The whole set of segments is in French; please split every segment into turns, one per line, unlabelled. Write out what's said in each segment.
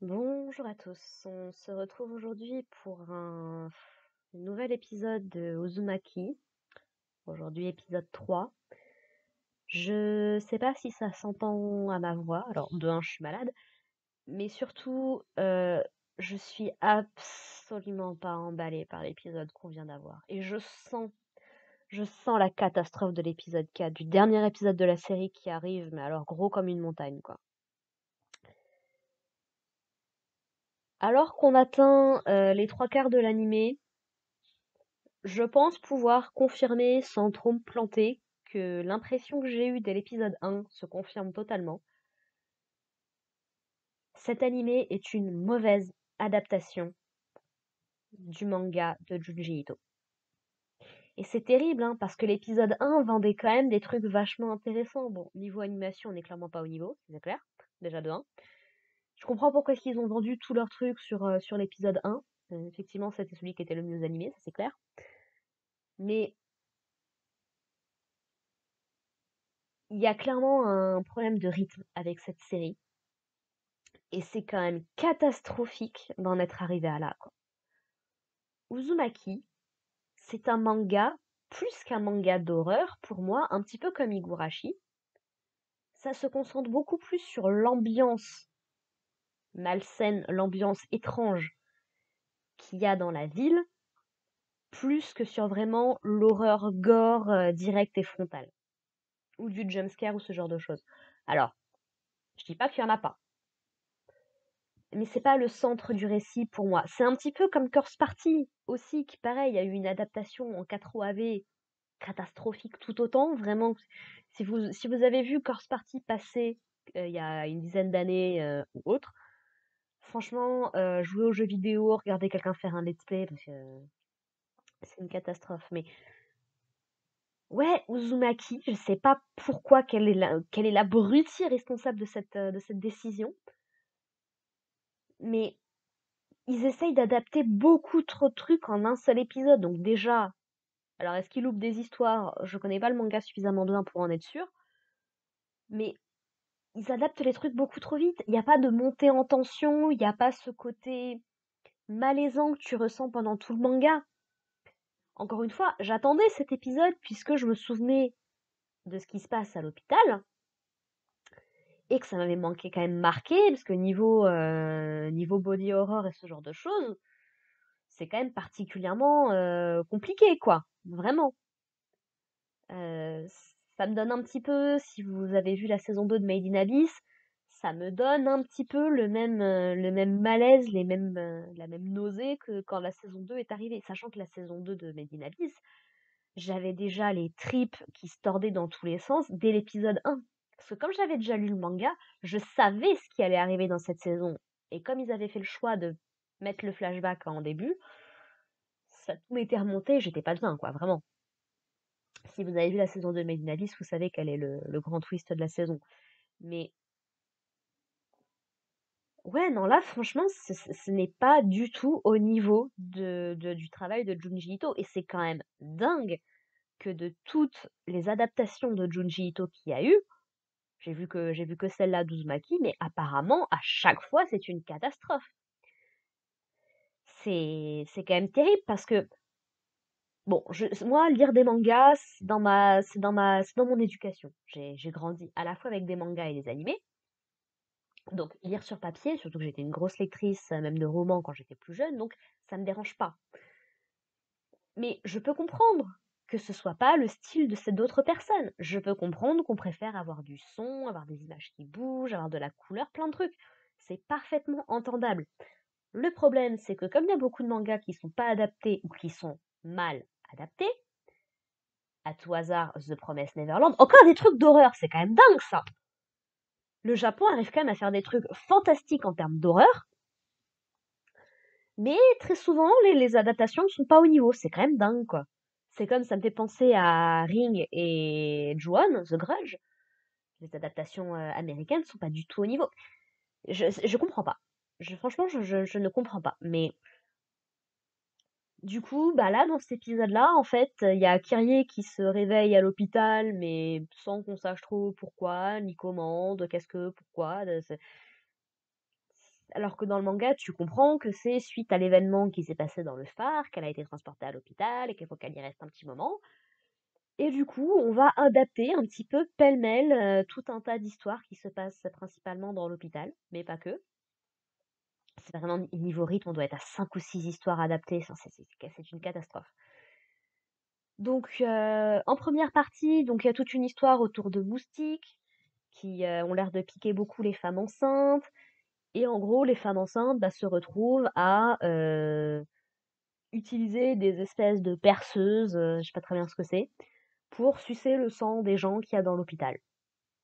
Bonjour à tous, on se retrouve aujourd'hui pour un nouvel épisode de Uzumaki. Aujourd'hui épisode 3. Je sais pas si ça s'entend à ma voix, alors de un je suis malade, mais surtout je suis absolument pas emballée par l'épisode qu'on vient d'avoir. Et je sens la catastrophe de l'épisode 4, du dernier épisode de la série qui arrive, mais alors gros comme une montagne quoi. Alors qu'on atteint les trois quarts de l'animé, je pense pouvoir confirmer sans trop me planter que l'impression que j'ai eue dès l'épisode 1 se confirme totalement. Cet animé est une mauvaise adaptation du manga de Junji Ito. Et c'est terrible, hein, parce que l'épisode 1 vendait quand même des trucs vachement intéressants. Bon, niveau animation, on n'est clairement pas au niveau, c'est clair, déjà de 1. Je comprends pourquoi est-ce qu'ils ont vendu tous leurs trucs sur l'épisode 1. Effectivement, c'était celui qui était le mieux animé, ça c'est clair. Mais il y a clairement un problème de rythme avec cette série. Et c'est quand même catastrophique d'en être arrivé à là, quoi. Uzumaki, c'est un manga, plus qu'un manga d'horreur, pour moi, un petit peu comme Higurashi. Ça se concentre beaucoup plus sur l'ambiance malsaine, l'ambiance étrange qu'il y a dans la ville, plus que sur vraiment l'horreur gore directe et frontale. Ou du jumpscare ou ce genre de choses. Alors, je dis pas qu'il y en a pas. Mais c'est pas le centre du récit pour moi. C'est un petit peu comme Curse Party aussi, qui pareil, il y a eu une adaptation en 4 OAV catastrophique tout autant. Vraiment, si vous avez vu Curse Party passer il y a une dizaine d'années ou autre, franchement, jouer aux jeux vidéo, regarder quelqu'un faire un let's play, parce que c'est une catastrophe. Mais ouais, Uzumaki, je sais pas pourquoi, quelle est l'abruti responsable de cette décision, mais ils essayent d'adapter beaucoup trop de trucs en un seul épisode. Donc déjà, alors est-ce qu'ils loupent des histoires? Je connais pas le manga suffisamment bien pour en être sûr, mais ils adaptent les trucs beaucoup trop vite. Il n'y a pas de montée en tension, il n'y a pas ce côté malaisant que tu ressens pendant tout le manga. Encore une fois, j'attendais cet épisode puisque je me souvenais de ce qui se passe à l'hôpital et que ça m'avait manqué quand même marqué parce que niveau body horror et ce genre de choses, c'est quand même particulièrement compliqué quoi, vraiment. Euh, Ça me donne un petit peu, si vous avez vu la saison 2 de Made in Abyss, ça me donne un petit peu le même malaise, la même nausée que quand la saison 2 est arrivée. Sachant que la saison 2 de Made in Abyss, j'avais déjà les tripes qui se tordaient dans tous les sens dès l'épisode 1. Parce que comme j'avais déjà lu le manga, je savais ce qui allait arriver dans cette saison. Et comme ils avaient fait le choix de mettre le flashback en début, ça tout m'était remonté, j'étais pas bien, quoi, vraiment. Si vous avez vu la saison de Made in Abyss, vous savez quel est le grand twist de la saison. Mais ouais, non, là, franchement, ce n'est pas du tout au niveau du travail de Junji Ito. Et c'est quand même dingue que de toutes les adaptations de Junji Ito qu'il y a eu, j'ai vu que celle-là d'Uzumaki, mais apparemment, à chaque fois, c'est une catastrophe. C'est quand même terrible parce que, bon, moi, lire des mangas, c'est dans mon éducation. J'ai grandi à la fois avec des mangas et des animés. Donc, lire sur papier, surtout que j'étais une grosse lectrice, même de romans quand j'étais plus jeune, donc ça me dérange pas. Mais je peux comprendre que ce soit pas le style de d'autres personnes. Je peux comprendre qu'on préfère avoir du son, avoir des images qui bougent, avoir de la couleur, plein de trucs. C'est parfaitement entendable. Le problème, c'est que comme il y a beaucoup de mangas qui sont pas adaptés ou qui sont mal adaptés, à tout hasard, The Promised Neverland, encore des trucs d'horreur, c'est quand même dingue ça. Le Japon arrive quand même à faire des trucs fantastiques en termes d'horreur, mais très souvent, les adaptations ne sont pas au niveau. C'est quand même dingue, quoi. C'est comme ça me fait penser à Ring et Ju-On, The Grudge. Les adaptations américaines ne sont pas du tout au niveau. Je comprends pas. Franchement, je ne comprends pas. Mais du coup, bah là, dans cet épisode-là, en fait, il y a Kyrie qui se réveille à l'hôpital, mais sans qu'on sache trop pourquoi, ni comment, de qu'est-ce que, pourquoi. Alors que dans le manga, tu comprends que c'est suite à l'événement qui s'est passé dans le phare, qu'elle a été transportée à l'hôpital et qu'il faut qu'elle y reste un petit moment. Et du coup, on va adapter un petit peu pêle-mêle tout un tas d'histoires qui se passent principalement dans l'hôpital, mais pas que. C'est vraiment niveau rythme, on doit être à 5 ou 6 histoires adaptées, enfin, c'est une catastrophe. Donc, en première partie, donc il y a toute une histoire autour de moustiques qui ont l'air de piquer beaucoup les femmes enceintes. Et en gros, les femmes enceintes se retrouvent à utiliser des espèces de perceuses, je sais pas très bien ce que c'est, pour sucer le sang des gens qu'il y a dans l'hôpital.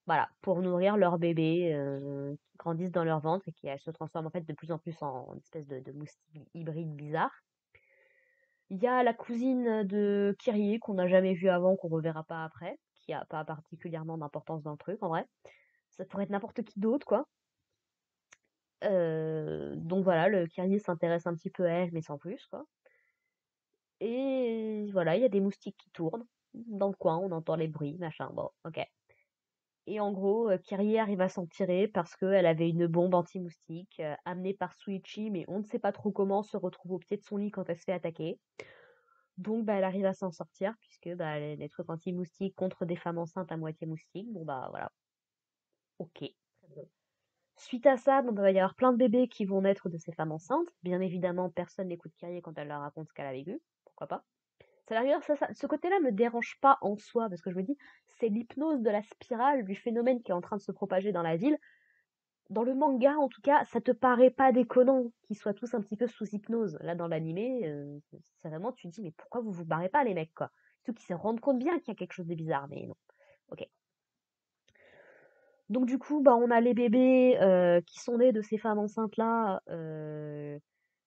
Voilà, pour nourrir leurs bébés qui grandissent dans leur ventre et qui elles se transforment en fait de plus en plus en espèce de moustiques hybrides bizarres. Il y a la cousine de Kyrie qu'on n'a jamais vue avant, qu'on reverra pas après, qui a pas particulièrement d'importance dans le truc en vrai. Ça pourrait être n'importe qui d'autre, quoi. Donc voilà, le Kyrie s'intéresse un petit peu à elle, mais sans plus, quoi. Et voilà, il y a des moustiques qui tournent dans le coin, on entend les bruits, machin, bon, ok. Et en gros, Kyrie arrive à s'en tirer parce qu'elle avait une bombe anti-moustique amenée par Suichi, mais on ne sait pas trop comment, se retrouve au pied de son lit quand elle se fait attaquer. Donc elle arrive à s'en sortir puisque les trucs anti-moustiques contre des femmes enceintes à moitié moustiques, bon voilà, ok. Très bien. Suite à ça, bon, il va y avoir plein de bébés qui vont naître de ces femmes enceintes. Bien évidemment, personne n'écoute Kyrie quand elle leur raconte ce qu'elle a vécu. Pourquoi pas? Ça, à la rigueur, ce côté-là me dérange pas en soi, parce que je me dis, c'est l'hypnose de la spirale du phénomène qui est en train de se propager dans la ville. Dans le manga, en tout cas, ça te paraît pas déconnant qu'ils soient tous un petit peu sous hypnose. Là, dans l'animé, c'est vraiment, tu te dis, mais pourquoi vous vous barrez pas, les mecs, quoi? Surtout qu'ils se rendent compte bien qu'il y a quelque chose de bizarre, mais non. Ok. Donc du coup, on a les bébés qui sont nés de ces femmes enceintes-là,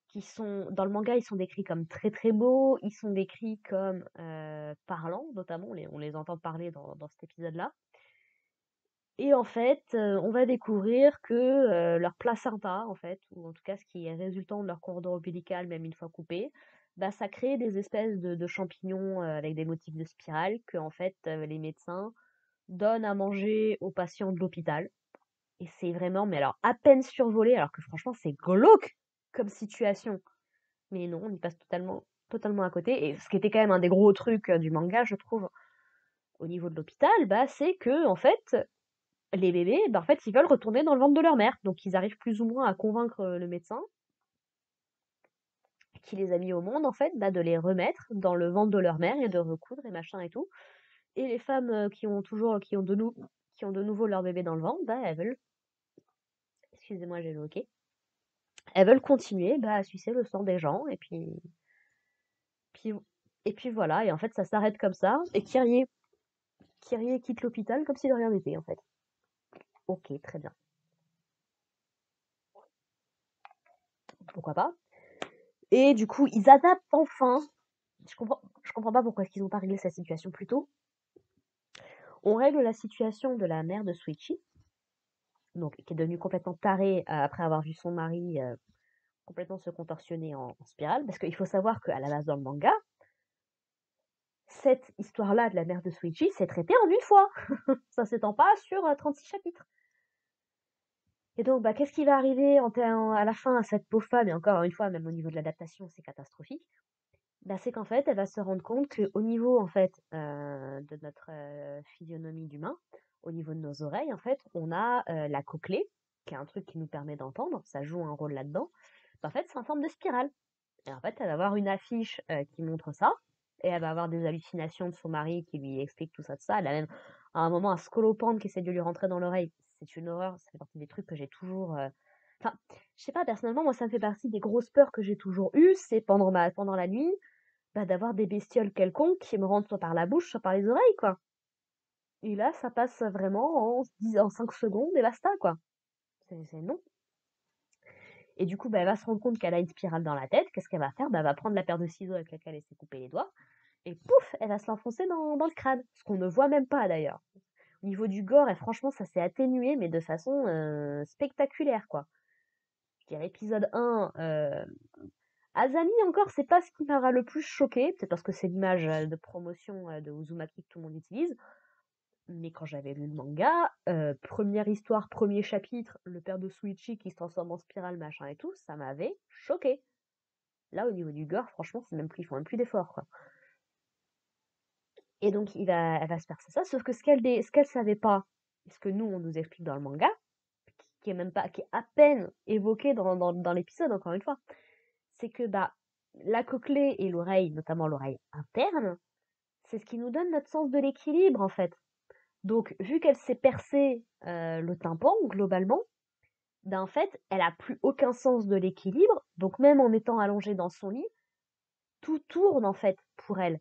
qui sont dans le manga, ils sont décrits comme très très beaux, ils sont décrits comme parlants, notamment, on les entend parler dans cet épisode-là. Et en fait, on va découvrir que leur placenta, en fait, ou en tout cas ce qui est résultant de leur cordon ombilical, même une fois coupé, ça crée des espèces de champignons avec des motifs de spirale que en fait les médecins donnent à manger aux patients de l'hôpital. Et c'est vraiment, mais alors à peine survolé, alors que franchement c'est glauque comme situation. Mais non, on y passe totalement à côté. Et ce qui était quand même un des gros trucs du manga, je trouve, au niveau de l'hôpital, c'est que en fait les bébés, en fait, ils veulent retourner dans le ventre de leur mère. Donc, ils arrivent plus ou moins à convaincre le médecin qui les a mis au monde, en fait, de les remettre dans le ventre de leur mère et de recoudre et machin et tout. Et les femmes qui ont de nouveau leur bébé dans le ventre, elles veulent, excusez-moi, j'ai loqué, elles veulent continuer à sucer le sang des gens puis, et puis voilà. Et en fait, ça s'arrête comme ça. Et Kyrie quitte l'hôpital comme si de rien n'était, en fait. Ok, très bien. Pourquoi pas? Et du coup, ils adaptent enfin. Je comprends pas pourquoi ils n'ont pas réglé cette situation plus tôt. On règle la situation de la mère de Suichi, donc qui est devenue complètement tarée après avoir vu son mari complètement se contorsionner en spirale, parce qu'il faut savoir qu'à la base dans le manga, cette histoire-là de la mère de Suichi s'est traitée en une fois. Ça s'étend pas sur 36 chapitres. Et donc, qu'est-ce qui va arriver à la fin à cette pauvre femme? Et encore une fois, même au niveau de l'adaptation, c'est catastrophique. C'est qu'en fait, elle va se rendre compte qu'au niveau en fait de notre physionomie d'humain, au niveau de nos oreilles, en fait, on a la cochlée, qui est un truc qui nous permet d'entendre, ça joue un rôle là-dedans. En fait, c'est en forme de spirale. Et en fait, elle va avoir une affiche qui montre ça, et elle va avoir des hallucinations de son mari qui lui explique tout ça. Elle a même à un moment un scolopendre qui essaie de lui rentrer dans l'oreille. C'est une horreur, ça fait partie des trucs que j'ai toujours. Enfin, je sais pas, personnellement, moi, ça me fait partie des grosses peurs que j'ai toujours eues, c'est pendant la nuit d'avoir des bestioles quelconques qui me rentrent soit par la bouche, soit par les oreilles, quoi. Et là, ça passe vraiment en 5 secondes et basta, quoi. C'est non. Et du coup, elle va se rendre compte qu'elle a une spirale dans la tête. Qu'est-ce qu'elle va faire? Elle va prendre la paire de ciseaux avec laquelle elle s'est coupé les doigts. Et pouf, elle va se l'enfoncer dans le crâne. Ce qu'on ne voit même pas, d'ailleurs. Au niveau du gore, et franchement, ça s'est atténué, mais de façon spectaculaire, quoi. Je dirais épisode 1, Azami encore, c'est pas ce qui m'aura le plus choqué, peut-être parce que c'est l'image de promotion de Uzumaki que tout le monde utilise. Mais quand j'avais lu le manga, première histoire, premier chapitre, le père de Suichi qui se transforme en spirale, machin et tout, ça m'avait choqué. Là, au niveau du gore, franchement, c'est même plus, ils font même plus d'efforts, quoi. Et donc, elle va se percer ça, sauf que ce qu'elle savait pas, ce que nous, on nous explique dans le manga, qui est même pas, qui est à peine évoqué dans l'épisode, encore une fois, c'est que, bah, la cochlée et l'oreille, notamment l'oreille interne, c'est ce qui nous donne notre sens de l'équilibre, en fait. Donc, vu qu'elle s'est percée le tympan, globalement, ben, en fait, elle a plus aucun sens de l'équilibre. Donc, même en étant allongée dans son lit, tout tourne, en fait, pour elle.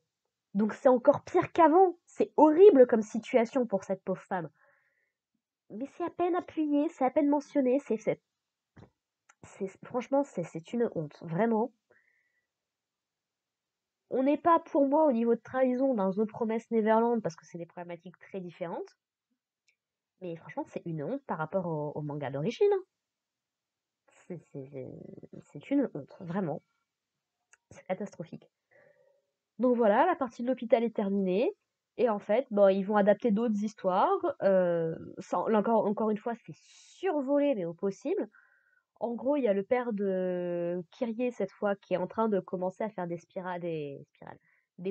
Donc, c'est encore pire qu'avant. C'est horrible comme situation pour cette pauvre femme. Mais c'est à peine appuyé, c'est à peine mentionné. Franchement, c'est une honte. Vraiment. On n'est pas, pour moi, au niveau de trahison dans The Promised Neverland, parce que c'est des problématiques très différentes. Mais franchement, c'est une honte par rapport au manga d'origine, hein. C'est une honte, vraiment. C'est catastrophique. Donc voilà, la partie de l'hôpital est terminée. Et en fait, bon, ils vont adapter d'autres histoires. Là encore une fois, c'est survolé, mais au possible. En gros, il y a le père de Kyrie, cette fois, qui est en train de commencer à faire des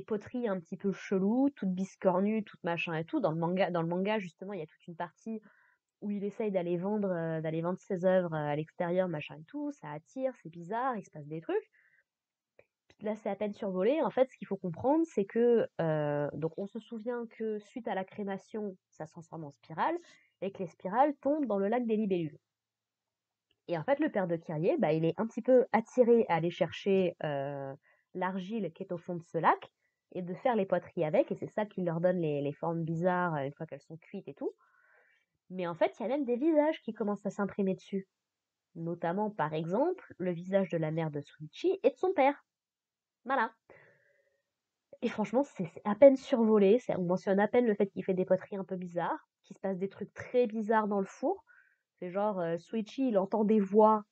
poteries un petit peu cheloues, toutes biscornues, toutes machin et tout. Dans le manga, justement, il y a toute une partie où il essaye d'aller vendre ses œuvres à l'extérieur, machin et tout. Ça attire, c'est bizarre, il se passe des trucs. Là, c'est à peine survolé. En fait, ce qu'il faut comprendre, c'est que donc on se souvient que suite à la crémation, ça se transforme en spirale et que les spirales tombent dans le lac des libellules. Et en fait, le père de Kyrie, bah, il est un petit peu attiré à aller chercher l'argile qui est au fond de ce lac et de faire les poteries avec. Et c'est ça qui leur donne les formes bizarres une fois qu'elles sont cuites et tout. Mais en fait, il y a même des visages qui commencent à s'imprimer dessus. Notamment, par exemple, le visage de la mère de Suichi et de son père. Voilà. Et franchement, c'est à peine survolé. On mentionne à peine le fait qu'il fait des poteries un peu bizarres, qu'il se passe des trucs très bizarres dans le four. C'est genre, Suichi, il entend des voix.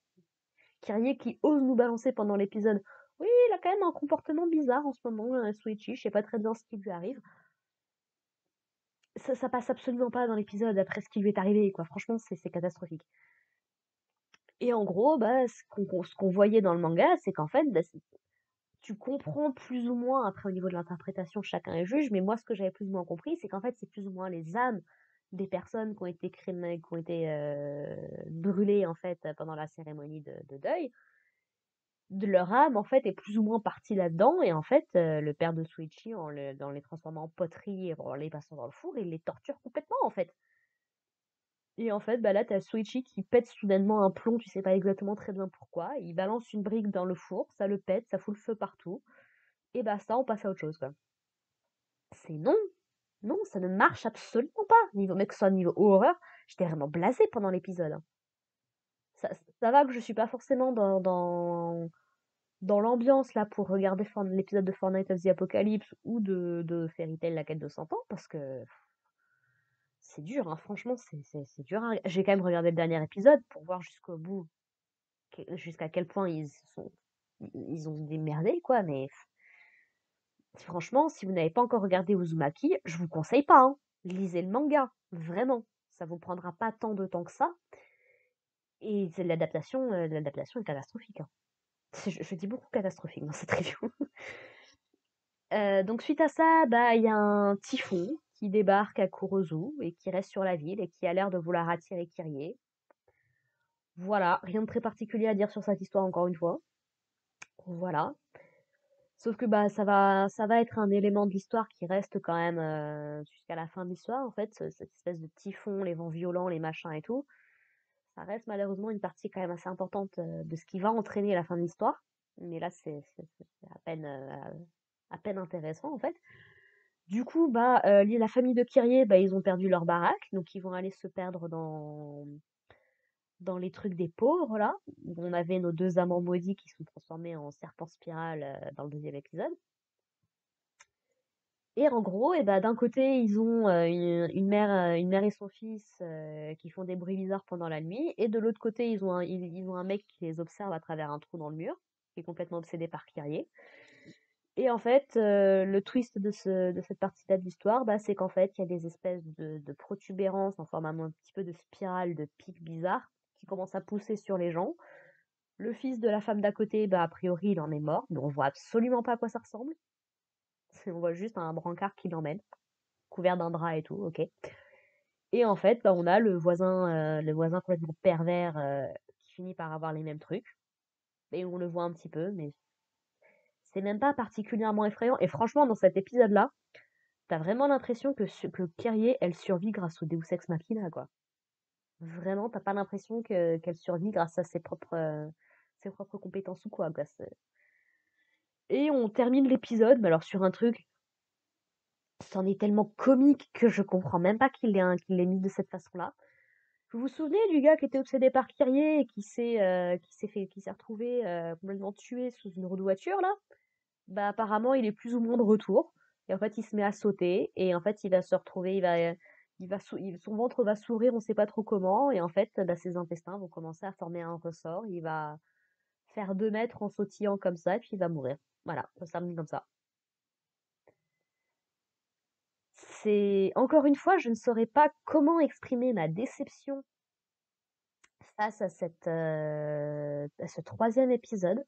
Kyrie qui ose nous balancer pendant l'épisode. Oui, il a quand même un comportement bizarre en ce moment, Suichi. Je sais pas très bien ce qui lui arrive. Ça passe absolument pas dans l'épisode après ce qui lui est arrivé, quoi. Franchement, c'est catastrophique. Et en gros, bah, ce qu'on voyait dans le manga, c'est qu'en fait, bah, tu comprends plus ou moins, après au niveau de l'interprétation, chacun est juge, mais moi ce que j'avais plus ou moins compris, c'est qu'en fait c'est plus ou moins les âmes des personnes qui ont été crémées, qui ont été brûlées en fait pendant la cérémonie de deuil, de leur âme en fait est plus ou moins partie là-dedans, et en fait le père de Suichi, dans les transformant en poterie, en les passant dans le four, il les torture complètement en fait. Et en fait, bah là, t'as Suichi qui pète soudainement un plomb, tu sais pas exactement très bien pourquoi. Il balance une brique dans le four, ça le pète, ça fout le feu partout. Et bah ça, on passe à autre chose, quoi. C'est non, non, ça ne marche absolument pas. Niveau, mais que ce soit niveau horreur, j'étais vraiment blasée pendant l'épisode, hein. Ça va que je suis pas forcément dans l'ambiance là pour regarder l'épisode de Fortnite of the Apocalypse ou de Fairy Tail La Quête de 100 ans, parce que c'est dur, hein, franchement, c'est dur, hein. J'ai quand même regardé le dernier épisode pour voir jusqu'au bout, jusqu'à quel point ils ont démerdé, quoi, mais franchement, si vous n'avez pas encore regardé Uzumaki, je vous conseille pas, hein. Lisez le manga, vraiment. Ça vous prendra pas tant de temps que ça. Et c'est l'adaptation est catastrophique, hein. Je dis beaucoup catastrophique dans cette review. Donc suite à ça, bah il y a un typhon qui débarque à Kurozu et qui reste sur la ville et qui a l'air de vouloir attirer Kyrie. Voilà, rien de très particulier à dire sur cette histoire encore une fois. Voilà. Sauf que bah ça va être un élément de l'histoire qui reste quand même jusqu'à la fin de l'histoire en fait, cette espèce de typhon, les vents violents, les machins et tout. Ça reste malheureusement une partie quand même assez importante de ce qui va entraîner la fin de l'histoire. Mais là c'est à peine intéressant en fait. Du coup bah la famille de Kyrie, bah ils ont perdu leur baraque, donc ils vont aller se perdre dans les trucs des pauvres là. On avait nos deux amants maudits qui sont transformés en serpents spirales dans le deuxième épisode. Et en gros, et bah, d'un côté, ils ont une mère et son fils qui font des bruits bizarres pendant la nuit, et de l'autre côté, ils ont un mec qui les observe à travers un trou dans le mur, qui est complètement obsédé par Kyrie. Et en fait, le twist de cette partie-là de l'histoire, bah, c'est qu'en fait, il y a des espèces de protubérances en forme un petit peu de spirale, de pics bizarres, qui commencent à pousser sur les gens. Le fils de la femme d'à côté, bah, a priori, il en est mort, mais on voit absolument pas à quoi ça ressemble. On voit juste un brancard qui l'emmène, couvert d'un drap et tout, ok. Et en fait, bah, on a le voisin complètement pervers qui finit par avoir les mêmes trucs. Et on le voit un petit peu, mais c'est même pas particulièrement effrayant. Et franchement, dans cet épisode-là, t'as vraiment l'impression que Kyrie, elle survit grâce au Deus Ex Machina, quoi. Vraiment, t'as pas l'impression qu'elle survit grâce à ses propres compétences ou quoi, quoi. Et on termine l'épisode, mais alors sur un truc, c'en est tellement comique que je comprends même pas qu'il l'ait mis de cette façon-là. Vous vous souvenez du gars qui était obsédé par Kyrie et qui s'est retrouvé complètement tué sous une roue de voiture, là? Bah, apparemment, il est plus ou moins de retour. Et en fait, il se met à sauter. Et en fait, il va se retrouver, son ventre va s'ouvrir, on sait pas trop comment. Et en fait, bah, ses intestins vont commencer à former un ressort. Il va faire 2 mètres en sautillant comme ça, et puis il va mourir. Voilà, ça se termine comme ça. Encore une fois, je ne saurais pas comment exprimer ma déception face à ce troisième épisode.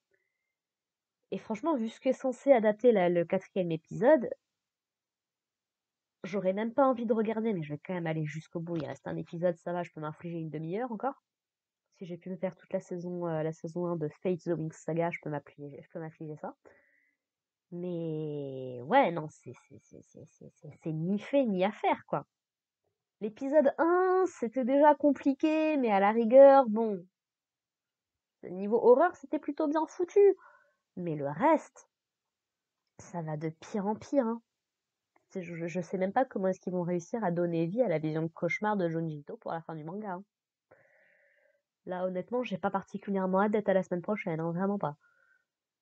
Et franchement, vu ce qu'est censé adapter le quatrième épisode, j'aurais même pas envie de regarder, mais je vais quand même aller jusqu'au bout. Il reste un épisode, ça va, je peux m'infliger une demi-heure encore. Si j'ai pu me faire toute la saison 1 de Fate the Wings Saga, je peux m'infliger ça. Mais ouais, non, c'est ni fait ni à faire, quoi. L'épisode 1, c'était déjà compliqué, mais à la rigueur, bon, niveau horreur, c'était plutôt bien foutu. Mais le reste, ça va de pire en pire, hein. Je sais même pas comment est-ce qu'ils vont réussir à donner vie à la vision de cauchemar de Junji Ito pour la fin du manga, hein. Là, honnêtement, j'ai pas particulièrement hâte d'être à la semaine prochaine, hein, vraiment pas.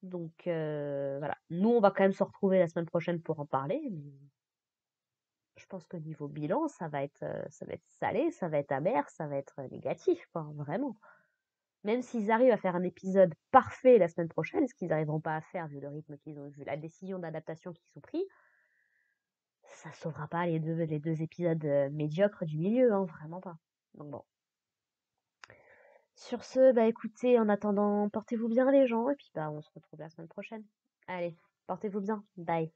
Donc voilà. Nous, on va quand même se retrouver la semaine prochaine pour en parler, mais je pense que niveau bilan, ça va être salé, ça va être amer, ça va être négatif, quoi, vraiment. Même s'ils arrivent à faire un épisode parfait la semaine prochaine, ce qu'ils n'arriveront pas à faire vu le rythme qu'ils ont, vu la décision d'adaptation qu'ils ont pris, ça sauvera pas les deux épisodes médiocres du milieu, hein, vraiment pas. Donc bon. Sur ce, bah écoutez, en attendant, portez-vous bien les gens, et puis bah on se retrouve la semaine prochaine. Allez, portez-vous bien. Bye.